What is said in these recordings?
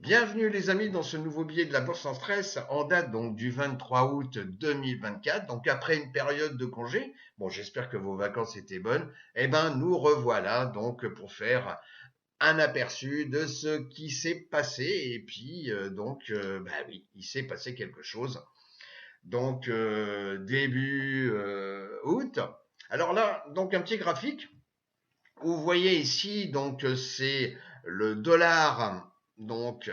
Bienvenue les amis dans ce nouveau billet de la Bourse en stress en date donc du 23 août 2024. Donc après une période de congé, bon j'espère que vos vacances étaient bonnes, eh ben nous revoilà donc pour faire un aperçu de ce qui s'est passé et puis bah oui, il s'est passé quelque chose. Donc début août. Alors là, donc un petit graphique. Vous voyez ici, donc c'est le dollar, donc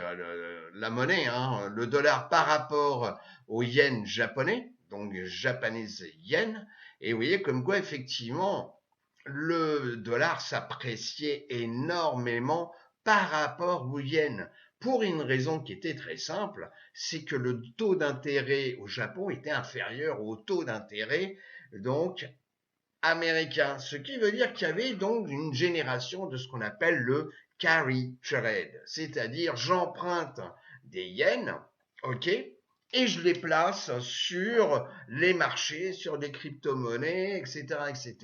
la monnaie, hein, le dollar par rapport au yen japonais, donc japanese yen. Et vous voyez comme quoi effectivement le dollar s'appréciait énormément par rapport au yen. Pour une raison qui était très simple, c'est que le taux d'intérêt au Japon était inférieur au taux d'intérêt donc américain, ce qui veut dire qu'il y avait donc une génération de ce qu'on appelle le carry trade, c'est-à-dire j'emprunte des yens, ok, et je les place sur les marchés, sur des crypto-monnaies, etc., etc.,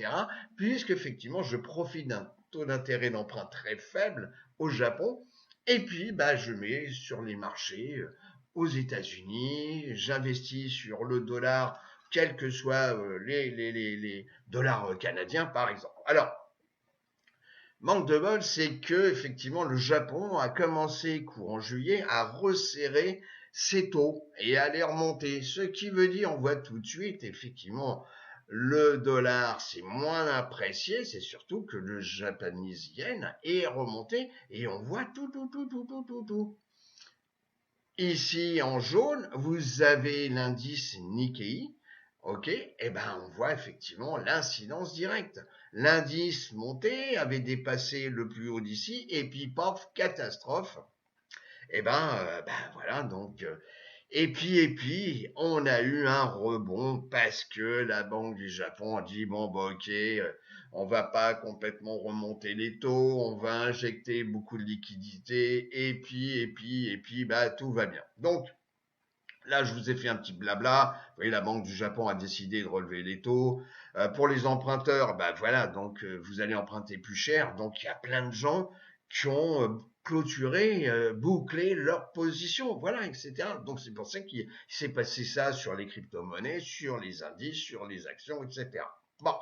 puisque effectivement je profite d'un taux d'intérêt d'emprunt très faible au Japon, et puis bah, je mets sur les marchés aux États-Unis, j'investis sur le dollar quels que soient les dollars canadiens, par exemple. Alors, manque de bol, c'est que effectivement le Japon a commencé courant juillet à resserrer ses taux et à les remonter, ce qui veut dire, on voit tout de suite, effectivement, le dollar c'est moins apprécié, c'est surtout que le japonese yen est remonté et on voit tout. Ici en jaune, vous avez l'indice Nikkei. Ok, et ben on voit effectivement l'incidence directe. L'indice monté avait dépassé le plus haut d'ici et puis paf, catastrophe. Ben voilà donc et puis, on a eu un rebond parce que la Banque du Japon a dit bon bah ok, on va pas complètement remonter les taux, on va injecter beaucoup de liquidités et puis bah tout va bien. Donc là, je vous ai fait un petit blabla. Vous voyez, la Banque du Japon a décidé de relever les taux. Pour les emprunteurs, bah voilà, donc vous allez emprunter plus cher. Donc il y a plein de gens qui ont clôturé, bouclé leur position, voilà, etc. Donc c'est pour ça qu'il s'est passé ça sur les crypto-monnaies, sur les indices, sur les actions, etc. Bon,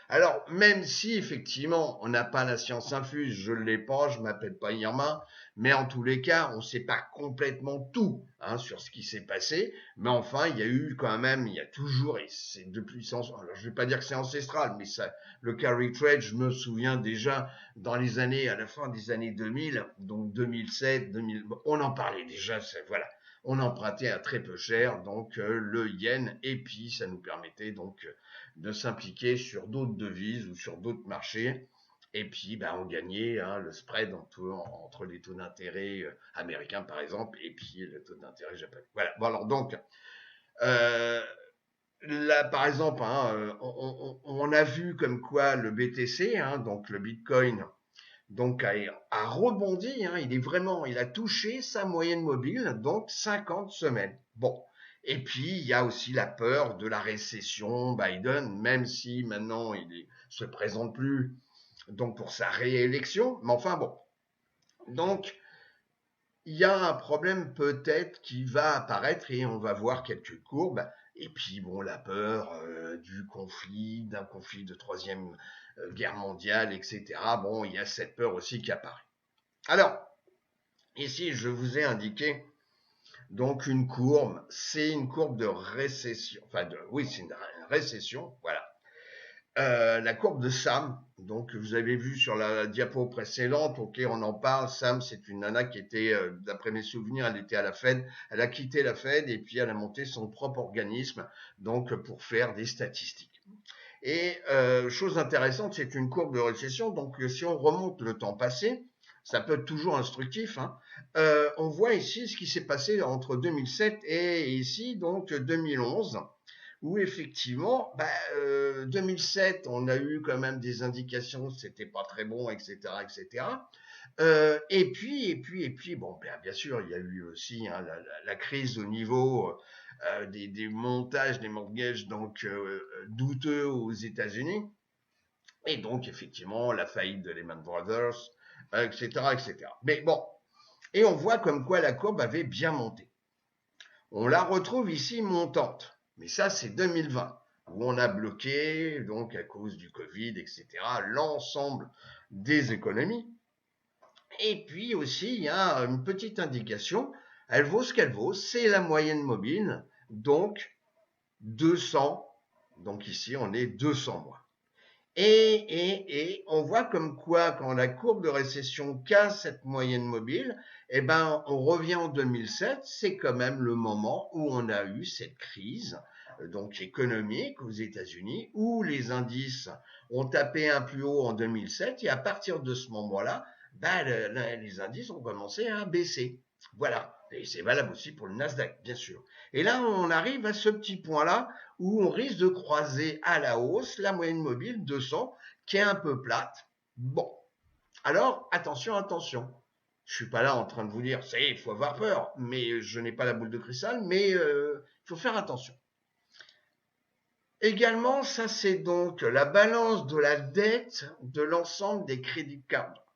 alors, même si effectivement on n'a pas la science infuse, je ne l'ai pas, je m'appelle pas Irma, mais en tous les cas, on ne sait pas complètement tout hein, sur ce qui s'est passé, mais enfin, il y a eu quand même, il y a toujours, et c'est depuis, alors je vais pas dire que c'est ancestral, mais ça, le carry trade, je me souviens déjà dans les années, à la fin des années 2000, donc 2007, 2000, on en parlait déjà, voilà. On empruntait à très peu cher, donc le yen, et puis ça nous permettait donc de s'impliquer sur d'autres devises ou sur d'autres marchés. Et puis, ben, on gagnait hein, le spread entre les taux d'intérêt américains, par exemple, et puis le taux d'intérêt japonais. Voilà. Bon, alors donc, euh, là, par exemple, hein, on a vu comme quoi le BTC, hein, donc le Bitcoin, donc a rebondi. Hein, il a touché sa moyenne mobile, donc 50 semaines. Bon. Et puis, il y a aussi la peur de la récession Biden, même si maintenant se présente plus donc pour sa réélection. Mais enfin bon. Donc, il y a un problème peut-être qui va apparaître et on va voir quelques courbes. Et puis bon, la peur du conflit, d'un conflit de troisième guerre mondiale, etc. Bon, il y a cette peur aussi qui apparaît. Alors, ici, je vous ai indiqué donc une courbe, c'est une courbe de récession. Oui, c'est une récession, voilà. La courbe de Sam, donc vous avez vu sur la diapo précédente, ok, on en parle. Sam, c'est une nana qui était, d'après mes souvenirs, elle était à la Fed. Elle a quitté la Fed et puis elle a monté son propre organisme, donc pour faire des statistiques. Et chose intéressante, c'est une courbe de récession. Donc si on remonte le temps passé, ça peut être toujours instructif. Hein, on voit ici ce qui s'est passé entre 2007 et ici donc 2011 où effectivement, 2007, on a eu quand même des indications, c'était pas très bon, etc., etc. Et puis, bon, bien sûr, il y a eu aussi hein, la crise au niveau des montages, des mortgages donc douteux aux États-Unis, et donc effectivement la faillite de Lehman Brothers, etc., etc. Mais bon, Et on voit comme quoi la courbe avait bien monté. On la retrouve ici montante, mais ça c'est 2020, où on a bloqué, donc à cause du Covid, etc., l'ensemble des économies. Et puis aussi, il y a une petite indication, elle vaut ce qu'elle vaut, c'est la moyenne mobile, donc 200, donc ici on est 200 mois. Et on voit comme quoi, quand la courbe de récession casse cette moyenne mobile, eh ben, on revient en 2007, c'est quand même le moment où on a eu cette crise, donc économique aux États-Unis, où les indices ont tapé un plus haut en 2007, et à partir de ce moment-là, ben, les indices ont commencé à baisser. Voilà. Et c'est valable aussi pour le Nasdaq, bien sûr. Et là, on arrive à ce petit point-là où on risque de croiser à la hausse la moyenne mobile 200 qui est un peu plate. Bon, alors attention, attention. Je suis pas là en train de vous dire, il faut avoir peur, mais je n'ai pas la boule de cristal, mais il faut faire attention. Également, ça c'est donc la balance de la dette de l'ensemble des crédits cards,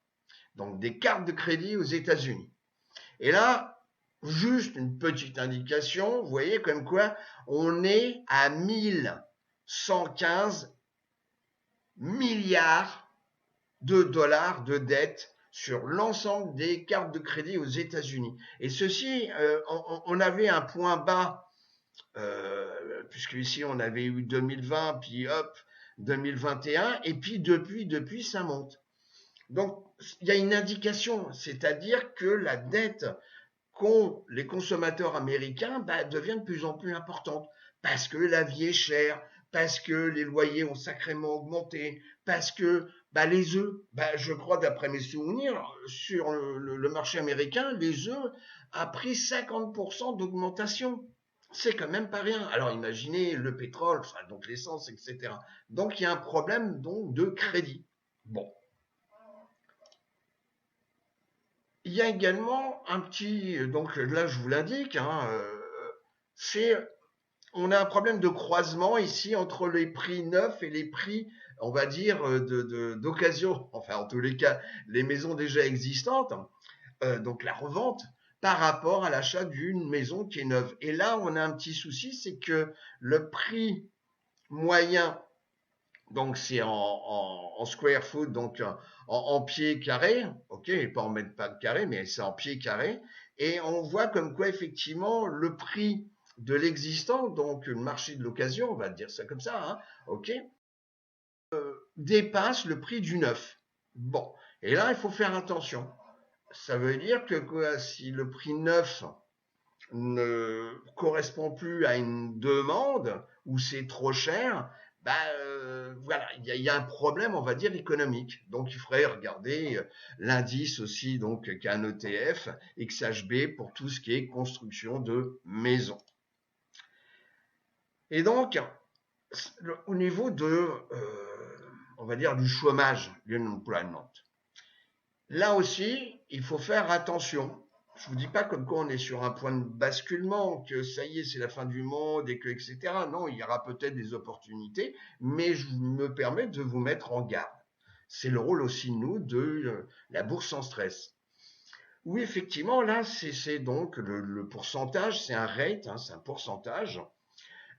donc des cartes de crédit aux États-Unis. Et là, juste une petite indication, vous voyez comme quoi on est à 1115 milliards de dollars de dette sur l'ensemble des cartes de crédit aux États-Unis. Et ceci, on avait un point bas, puisque ici on avait eu 2020, puis hop, 2021, et puis depuis ça monte. Donc, il y a une indication, c'est-à-dire que la dette qu'ont les consommateurs américains devient de plus en plus importante parce que la vie est chère, parce que les loyers ont sacrément augmenté, parce que les œufs, je crois d'après mes souvenirs, sur le marché américain, les œufs a pris 50% d'augmentation. C'est quand même pas rien. Alors imaginez le pétrole, donc l'essence, etc. Donc il y a un problème donc de crédit. Bon, il y a également un petit, donc là je vous l'indique, c'est, on a un problème de croisement ici entre les prix neufs et les prix, on va dire, d'occasion, enfin en tous les cas, les maisons déjà existantes, donc la revente, par rapport à l'achat d'une maison qui est neuve. Et là, on a un petit souci, c'est que le prix moyen, donc c'est en square foot, donc en pieds carrés, ok, pas en mètres pas de carré, mais c'est en pieds carrés, et on voit comme quoi effectivement le prix de l'existant, donc le marché de l'occasion, on va dire ça comme ça, ok, dépasse le prix du neuf. Bon, et là il faut faire attention. Ça veut dire que quoi, si le prix neuf ne correspond plus à une demande ou c'est trop cher, voilà, il y a un problème, on va dire, économique. Donc, il faudrait regarder l'indice aussi, donc, qu'un ETF, XHB, pour tout ce qui est construction de maisons. Et donc, au niveau de, on va dire, du chômage, l'unemployment, là aussi, il faut faire attention. Je vous dis pas comme quoi on est sur un point de basculement, que ça y est, c'est la fin du monde et que etc. Non, il y aura peut-être des opportunités, mais je me permets de vous mettre en garde. C'est le rôle aussi nous de la bourse en stress. Oui, effectivement, là, c'est donc le pourcentage, c'est un rate, c'est un pourcentage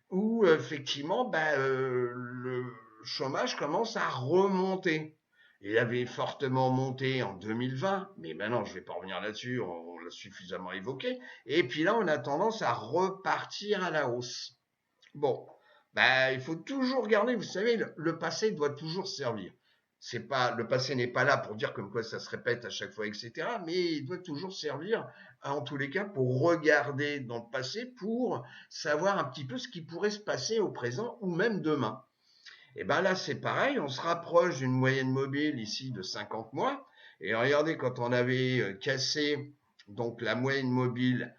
où effectivement, le chômage commence à remonter. Il avait fortement monté en 2020, mais maintenant je ne vais pas revenir là-dessus, on l'a suffisamment évoqué. Et puis là, on a tendance à repartir à la hausse. Bon, il faut toujours garder, vous savez, le passé doit toujours servir. C'est pas, le passé n'est pas là pour dire comme quoi ça se répète à chaque fois, etc. Mais il doit toujours servir, en tous les cas, pour regarder dans le passé, pour savoir un petit peu ce qui pourrait se passer au présent ou même demain. Et ben là, c'est pareil, on se rapproche d'une moyenne mobile ici de 50 mois. Et regardez, quand on avait cassé donc la moyenne mobile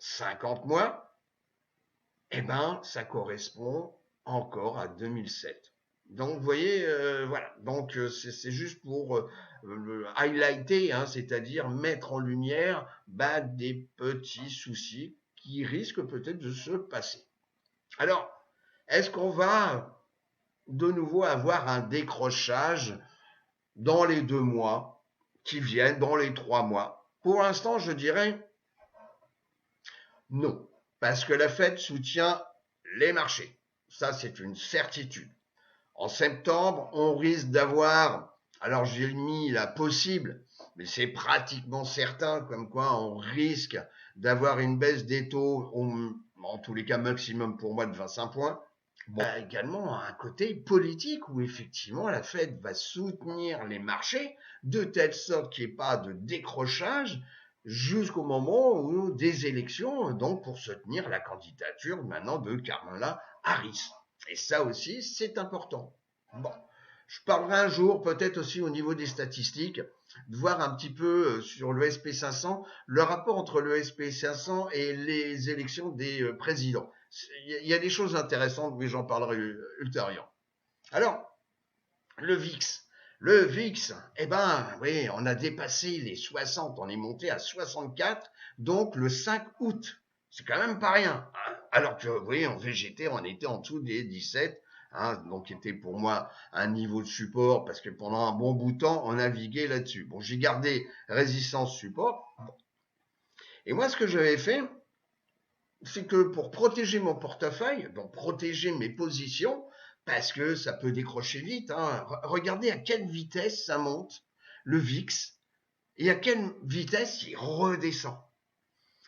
50 mois, eh ben ça correspond encore à 2007. Donc vous voyez, voilà. Donc c'est juste pour highlighter, c'est-à-dire mettre en lumière des petits soucis qui risquent peut-être de se passer. Alors, est-ce qu'on va de nouveau avoir un décrochage dans les 2 mois qui viennent, dans les 3 mois? Pour l'instant, je dirais non, parce que la Fed soutient les marchés. Ça, c'est une certitude. En septembre, on risque d'avoir, alors j'ai mis la possible, mais c'est pratiquement certain, comme quoi on risque d'avoir une baisse des taux, en tous les cas maximum pour moi de 25 points. Bon, également un côté politique où effectivement la Fed va soutenir les marchés de telle sorte qu'il n'y ait pas de décrochage jusqu'au moment où des élections, donc pour soutenir la candidature maintenant de Kamala Harris. Et ça aussi, c'est important. Bon, je parlerai un jour peut-être aussi au niveau des statistiques, de voir un petit peu sur le SP500, le rapport entre le SP500 et les élections des présidents. Il y a des choses intéressantes, mais j'en parlerai ultérieurement. Alors, le VIX. Le VIX, eh ben, oui, on a dépassé les 60, on est monté à 64, donc le 5 août. C'est quand même pas rien. Hein. Alors que, oui, en VGT, on était en dessous des 17, hein, donc qui était pour moi un niveau de support, parce que pendant un bon bout de temps, on naviguait là-dessus. Bon, j'ai gardé résistance support. Et moi, ce que j'avais fait, c'est que pour protéger mon portefeuille, donc protéger mes positions, parce que ça peut décrocher vite, hein, regardez à quelle vitesse ça monte, le VIX, et à quelle vitesse il redescend.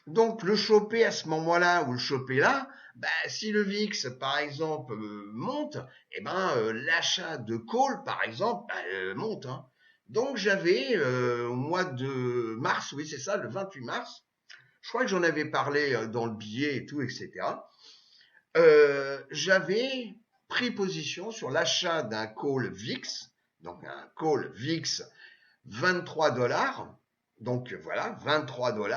Donc le choper à ce moment-là ou le choper là, bah, si le VIX par exemple monte, eh ben l'achat de call par exemple monte. Hein. Donc j'avais au mois de mars, oui c'est ça, le 28 mars, je crois que j'en avais parlé dans le billet et tout, etc. J'avais pris position sur l'achat d'un call VIX, donc un call VIX 23 $, donc voilà, 23 $,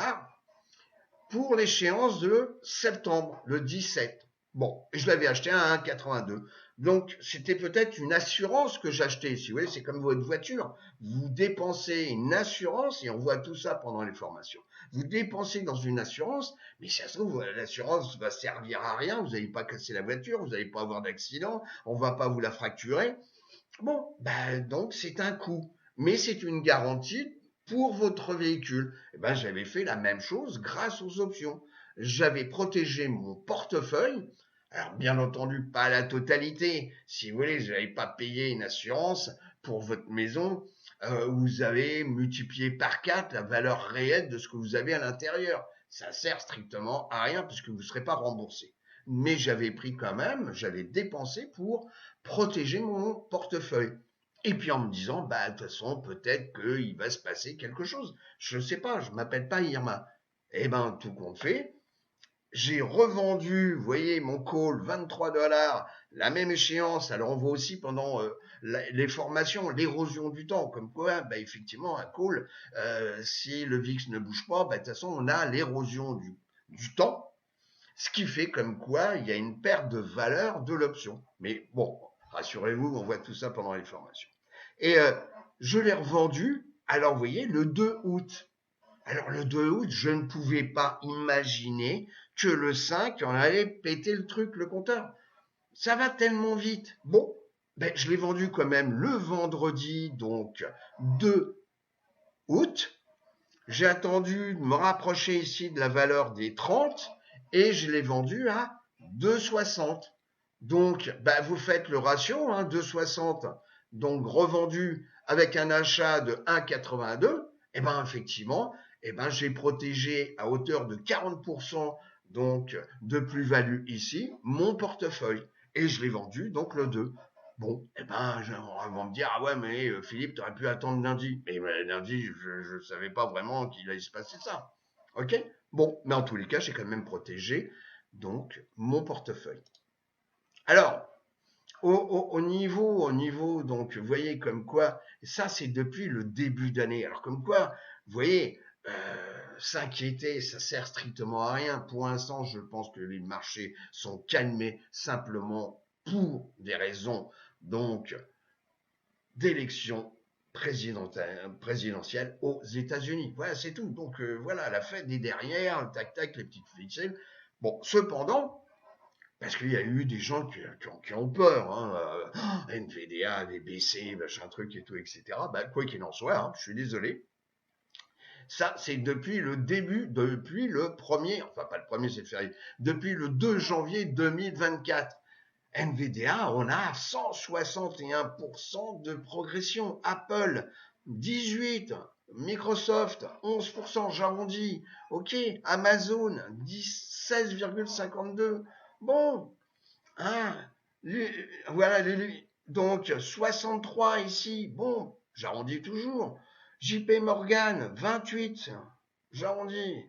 pour l'échéance de septembre, le 17. Bon, je l'avais acheté à 1,82. Donc, c'était peut-être une assurance que j'achetais. Si vous voulez, c'est comme votre voiture. Vous dépensez une assurance, et on voit tout ça pendant les formations. Vous dépensez dans une assurance, mais si ça se trouve, l'assurance va servir à rien. Vous n'allez pas casser la voiture, vous n'allez pas avoir d'accident, on ne va pas vous la fracturer. Bon, ben, donc c'est un coût. Mais c'est une garantie pour votre véhicule. Et ben, j'avais fait la même chose grâce aux options. J'avais protégé mon portefeuille. Alors, bien entendu, pas la totalité. Si vous voulez, je n'avais pas payé une assurance pour votre maison. Vous avez multiplié par 4 la valeur réelle de ce que vous avez à l'intérieur. Ça sert strictement à rien puisque vous ne serez pas remboursé. Mais j'avais pris quand même, j'avais dépensé pour protéger mon portefeuille. Et puis en me disant, bah, de toute façon, peut-être qu'il va se passer quelque chose. Je ne sais pas, je ne m'appelle pas Irma. Eh ben, tout compte fait, j'ai revendu, vous voyez, mon call 23 $, la même échéance. Alors on voit aussi pendant les formations l'érosion du temps, comme quoi, bah, effectivement, un call, si le VIX ne bouge pas, bah, de toute façon, on a l'érosion du temps, ce qui fait comme quoi il y a une perte de valeur de l'option. Mais bon, rassurez-vous, on voit tout ça pendant les formations. Et je l'ai revendu, alors vous voyez, le 2 août. Alors le 2 août, je ne pouvais pas imaginer que le 5, on allait péter le truc, le compteur. Ça va tellement vite. Bon, ben, je l'ai vendu quand même le vendredi, donc 2 août. J'ai attendu de me rapprocher ici de la valeur des 30 et je l'ai vendu à 2,60. Donc, ben, vous faites le ratio, hein, 2,60, donc revendu avec un achat de 1,82, et ben effectivement, et ben j'ai protégé à hauteur de 40% donc de plus-value ici mon portefeuille et je l'ai vendu donc le 2. Bon, eh ben, on va me dire, ah ouais, mais Philippe, tu aurais pu attendre lundi. Mais lundi, je ne savais pas vraiment qu'il allait se passer ça. Ok. Bon, mais en tous les cas, j'ai quand même protégé donc mon portefeuille. Alors, au niveau, donc, vous voyez comme quoi, ça c'est depuis le début d'année. Alors comme quoi, vous voyez, s'inquiéter, ça sert strictement à rien. Pour l'instant, je pense que les marchés sont calmés simplement pour des raisons donc d'élections présidentielles aux États-Unis. Voilà, c'est tout. Donc voilà, la Fed est derrière, tac tac, les petites ficelles. Bon, cependant, parce qu'il y a eu des gens qui ont peur, hein, NVDA, des BC, machin truc et tout, etc. Bah, quoi qu'il en soit, hein, je suis désolé. Ça, c'est depuis le début, depuis le premier, enfin pas le premier, c'est férié, depuis le 2 janvier 2024. NVDA, on a 161% de progression. Apple, 18%. Microsoft, 11%, j'arrondis. Ok, Amazon, 16,52%. Bon, hein, voilà, donc 63 ici. Bon, j'arrondis toujours. JP Morgan, 28, j'arrondis.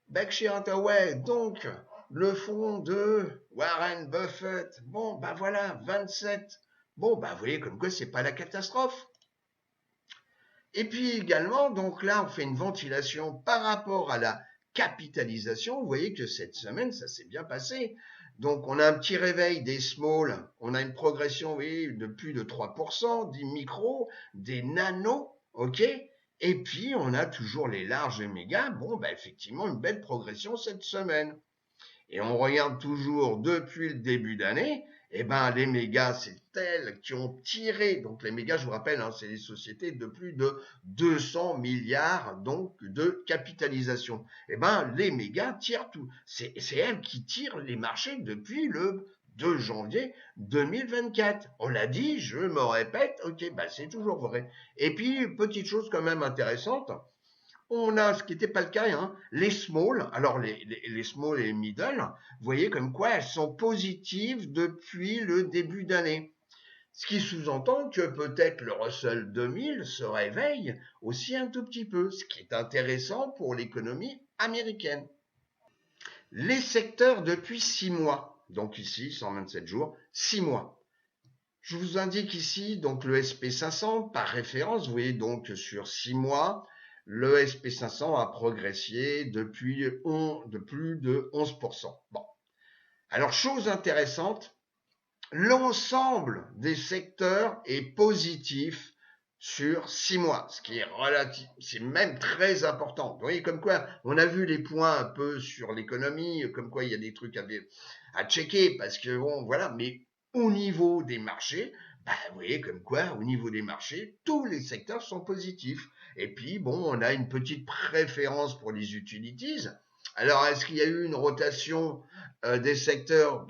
Berkshire Hathaway, donc le fonds de Warren Buffett, bon, bah voilà, 27. Bon, bah vous voyez comme quoi c'est pas la catastrophe. Et puis également, donc là, on fait une ventilation par rapport à la capitalisation. Vous voyez que cette semaine, ça s'est bien passé. Donc, on a un petit réveil des small, on a une progression, oui, de plus de 3%, des micros, des nanos, ok. Et puis, on a toujours les larges et mégas. Bon, bah effectivement, une belle progression cette semaine. Et on regarde toujours depuis le début d'année, eh ben les mégas, c'est elles qui ont tiré. Donc les mégas, je vous rappelle, hein, c'est des sociétés de plus de 200 milliards donc de capitalisation. Eh ben les mégas tirent tout. C'est elles qui tirent les marchés depuis le 2 janvier 2024. On l'a dit, je me répète, ok, bah c'est toujours vrai. Et puis petite chose quand même intéressante. On a, ce qui n'était pas le cas, hein, les small, alors les small et les middle, vous voyez comme quoi elles sont positives depuis le début d'année. Ce qui sous-entend que peut-être le Russell 2000 se réveille aussi un tout petit peu, ce qui est intéressant pour l'économie américaine. Les secteurs depuis 6 mois, donc ici 127 jours, 6 mois. Je vous indique ici donc le SP500 par référence, vous voyez donc sur 6 mois, le SP500 a progressé depuis de plus de 11%. Bon. Alors, chose intéressante, l'ensemble des secteurs est positif sur 6 mois, ce qui est relatif, c'est même très important. Vous voyez, comme quoi, on a vu les points un peu sur l'économie, comme quoi il y a des trucs à checker, parce que bon, voilà, mais au niveau des marchés, bah, vous voyez, comme quoi, au niveau des marchés, tous les secteurs sont positifs. Et puis, bon, on a une petite préférence pour les utilities. Alors, est-ce qu'il y a eu une rotation des secteurs?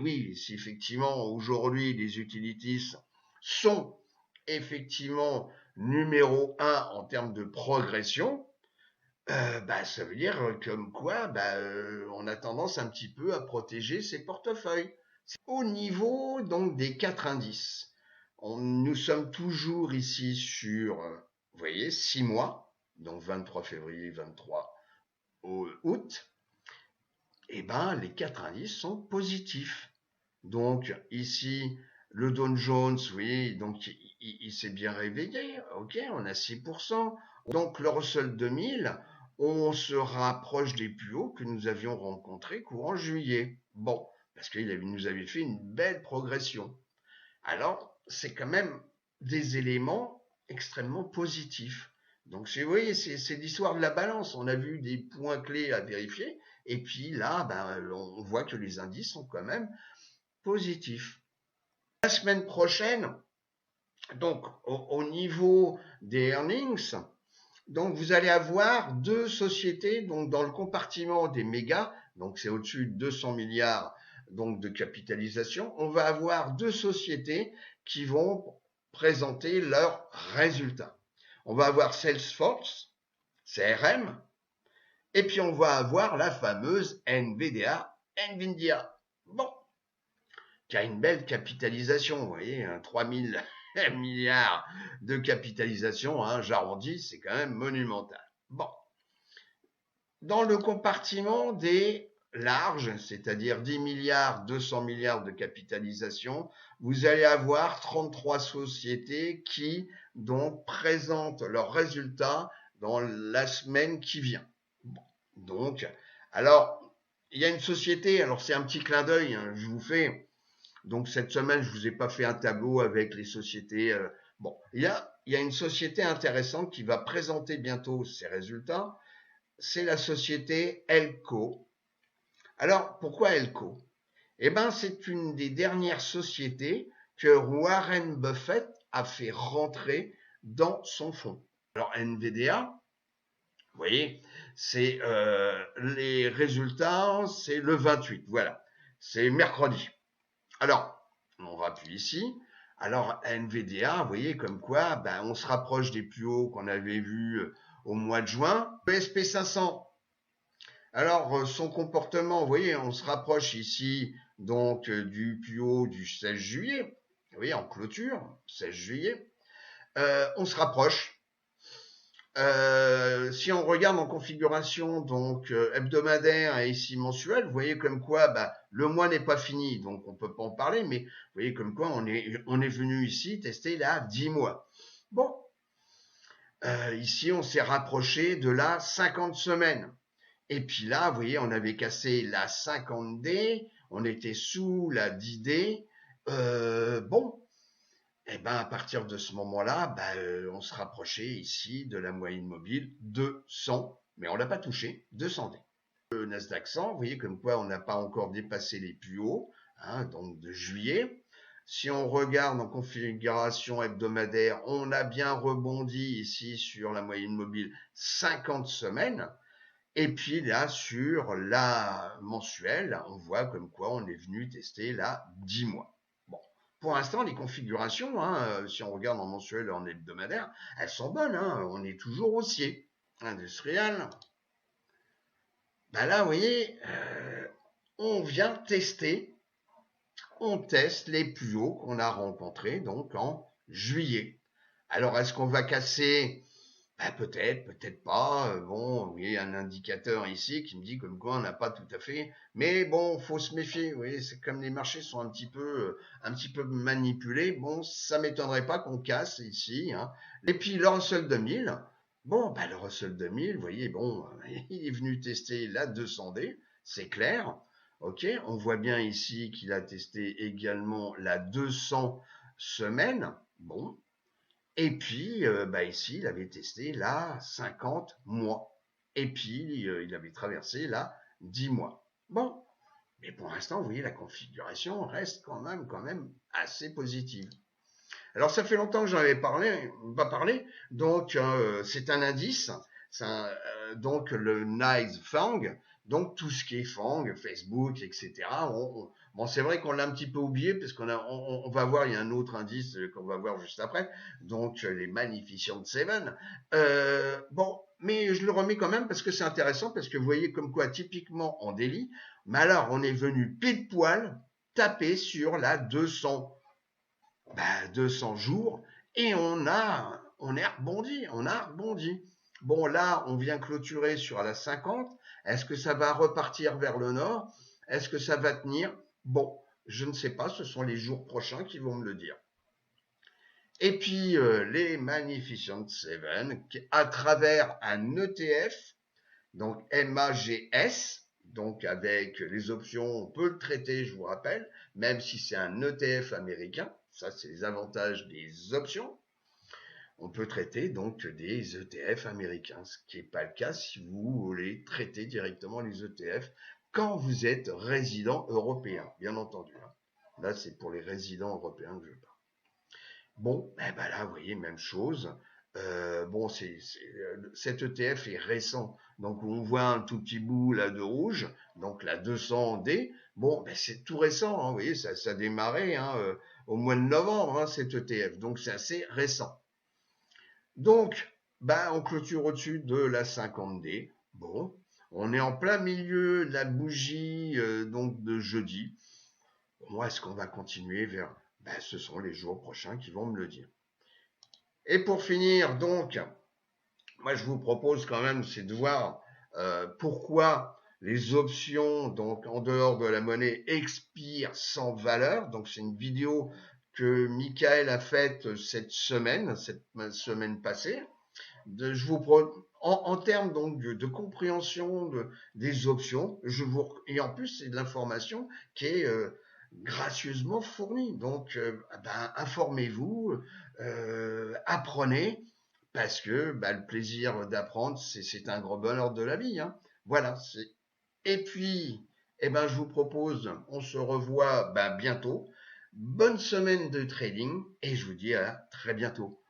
Oui, si effectivement, aujourd'hui, les utilities sont effectivement numéro un en termes de progression, ça veut dire comme quoi on a tendance un petit peu à protéger ses portefeuilles. Au niveau donc des 4 indices, nous sommes toujours ici sur, vous voyez, 6 mois, donc 23 février, 23 août, et les 4 indices sont positifs. Donc ici, le Dow Jones, oui, donc il s'est bien réveillé, ok, on a 6%. Donc le Russell 2000, on se rapproche des plus hauts que nous avions rencontrés courant juillet. Bon, parce qu'il nous avait fait une belle progression. Alors, c'est quand même des éléments extrêmement positifs. Donc, vous voyez, c'est l'histoire de la balance. On a vu des points clés à vérifier, et puis là, on voit que les indices sont quand même positifs. La semaine prochaine, donc au niveau des earnings, donc vous allez avoir deux sociétés donc dans le compartiment des mégas, donc c'est au-dessus de 200 milliards donc de capitalisation. On va avoir deux sociétés qui vont présenter leurs résultats. On va avoir Salesforce, CRM, et puis on va avoir la fameuse NVDA, Nvidia. Bon, qui a une belle capitalisation, vous voyez, 3000 milliards de capitalisation, hein, j'arrondis, c'est quand même monumental. Bon, dans le compartiment des larges, c'est-à-dire 10 milliards, 200 milliards de capitalisation, vous allez avoir 33 sociétés qui donc présentent leurs résultats dans la semaine qui vient. Bon, donc, alors, il y a une société, alors c'est un petit clin d'œil, hein, je vous fais. Donc cette semaine, je vous ai pas fait un tableau avec les sociétés. Bon, il y a une société intéressante qui va présenter bientôt ses résultats. C'est la société Elco. Alors pourquoi Elco? Eh ben, c'est une des dernières sociétés que Warren Buffett a fait rentrer dans son fonds. Alors NVDA, Vous voyez, c'est les résultats, c'est le 28. Voilà, c'est mercredi. Alors, on va appuyer ici. Alors, NVDA, vous voyez, comme quoi, ben, on se rapproche des plus hauts qu'on avait vus au mois de juin. Le SP500, alors, son comportement, vous voyez, on se rapproche ici donc du plus haut du 16 juillet. Vous voyez, en clôture, 16 juillet. On se rapproche. Si on regarde en configuration donc hebdomadaire et ici mensuelle, vous voyez comme quoi bah, le mois n'est pas fini, donc on peut pas en parler, mais vous voyez comme quoi on est venu ici tester là 10 mois. Bon, ici on s'est rapproché de la 50 semaines. Et puis là, vous voyez, on avait cassé la 50D, on était sous la 10D. Bon, et ben à partir de ce moment-là, on se rapprochait ici de la moyenne mobile 200, mais on l'a pas touché, 200D. Le Nasdaq 100, vous voyez comme quoi on n'a pas encore dépassé les plus hauts, hein, donc de juillet. Si on regarde en configuration hebdomadaire, on a bien rebondi ici sur la moyenne mobile 50 semaines. Et puis là, sur la mensuelle, on voit comme quoi on est venu tester là 10 mois. Bon, pour l'instant, les configurations, hein, si on regarde en mensuel et en hebdomadaire, elles sont bonnes. Hein, on est toujours haussier. Industriel. Ben là, vous voyez, on vient tester, on teste les plus hauts qu'on a rencontrés donc en juillet. Alors, est-ce qu'on va casser bah, peut-être, peut-être pas. Bon, oui, un indicateur ici qui me dit comme quoi on n'a pas tout à fait. Mais bon, faut se méfier. Oui, c'est comme les marchés sont un petit peu manipulés. Bon, ça m'étonnerait pas qu'on casse ici. Hein. Et puis le Russell 2000. Bon, bah le Russell 2000, vous voyez, bon, il est venu tester la 200D, c'est clair. Ok, on voit bien ici qu'il a testé également la 200 semaines. Bon, et puis, bah ici, il avait testé là 50 mois. Et puis, il avait traversé là 10 mois. Bon, mais pour l'instant, vous voyez, la configuration reste quand même assez positive. Alors, ça fait longtemps que j'en avais pas parlé. Donc, c'est un indice. Donc, le Nice Fang. Donc, tout ce qui est Fang, Facebook, etc. Bon, c'est vrai qu'on l'a un petit peu oublié parce on va voir, il y a un autre indice qu'on va voir juste après. Donc, les Magnificent Seven. Bon, mais je le remets quand même parce que c'est intéressant parce que vous voyez comme quoi, typiquement en daily, mais alors, on est venu pile poil taper sur la 200 jours et on est rebondi, on a rebondi. Bon, là, on vient clôturer sur la 50. Est-ce que ça va repartir vers le nord? Est-ce que ça va tenir? Bon, je ne sais pas, ce sont les jours prochains qui vont me le dire. Et puis, les Magnificent Seven, à travers un ETF, donc MAGS, donc avec les options, on peut le traiter, je vous rappelle, même si c'est un ETF américain, ça c'est les avantages des options, on peut traiter donc des ETF américains, ce qui n'est pas le cas si vous voulez traiter directement les ETF quand vous êtes résident européen, bien entendu. Là, c'est pour les résidents européens que je parle. Bon, ben là, vous voyez, même chose. Bon, cet ETF est récent, donc on voit un tout petit bout là de rouge, donc la 200D. Bon, ben c'est tout récent, hein, vous voyez, ça a démarré hein, au mois de novembre, hein, cet ETF, donc c'est assez récent. Donc, ben, on clôture au-dessus de la 50D. Bon, on est en plein milieu de la bougie donc de jeudi. Moi, est-ce qu'on va continuer vers... Ben, ce sont les jours prochains qui vont me le dire. Et pour finir, donc, moi je vous propose quand même, c'est de voir pourquoi les options, donc en dehors de la monnaie, expirent sans valeur. Donc c'est une vidéo que Michael a faite cette semaine passée. Je vous en termes donc de compréhension des options, et en plus c'est de l'information qui est gracieusement fournie. Donc informez-vous, apprenez, parce que le plaisir d'apprendre, c'est un gros bonheur de la vie. Hein. Voilà. Et puis, je vous propose, on se revoit bientôt. Bonne semaine de trading et je vous dis à très bientôt.